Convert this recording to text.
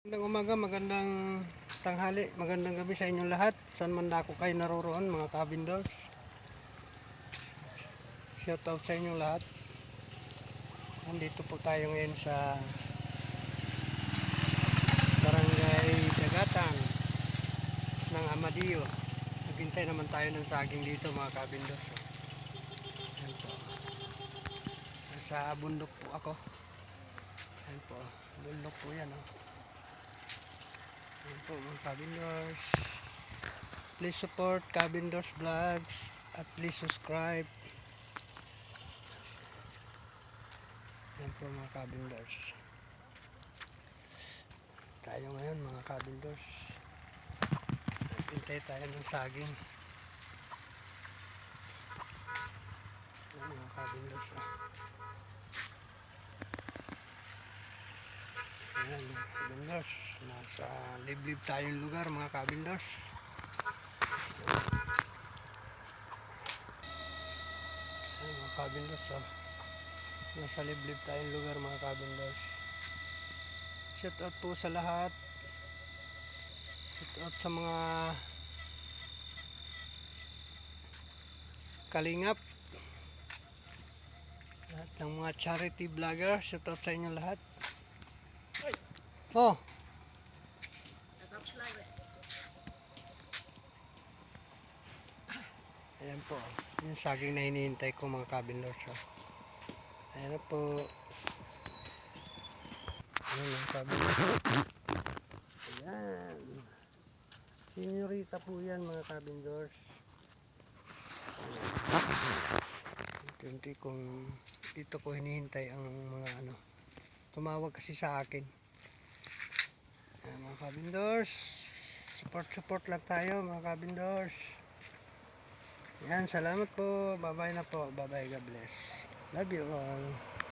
Magandang umaga, magandang tanghali, magandang gabi sa inyong lahat. Saan man dako kayo naroroon mga kabindors. Shout out sa inyong lahat. Nandito po tayo ngayon sa Barangay Dagatan ng Amadillo. Naghintay naman tayo ng saging dito mga kabindors. Ayan po. Nasa bundok po ako. Ayan po, bundok po yan oh. Ayan po mga kabindors. Please support Kabindors Vlogs at please subscribe. Ayan po mga kabindors. Tayo ngayon mga kabindors. Hintay tayo ng saging. Ayan mga kabindors. Ayan mga kabindors. Nasa liblib tayong lugar mga kabindors. Ayan mga kabindors. Nasa liblib tayong lugar mga kabindors. Shout out po sa lahat. Shout out sa mga kalingap, lahat ng mga charity vlogger. Shout out sa inyo lahat. Oh, ayan po yung saging na hinihintay ko mga kabindors. Ayan na po. Ayan mga kabindors. Ayan, senyorita po yan mga kabindors. Hindi kung dito ko hinihintay ang mga ano, tumawag kasi sa akin. Ayan mga kabindors, support lang tayo mga kabindors. Ayan, salamat po, bye bye na po, bye bye, God bless, love you all.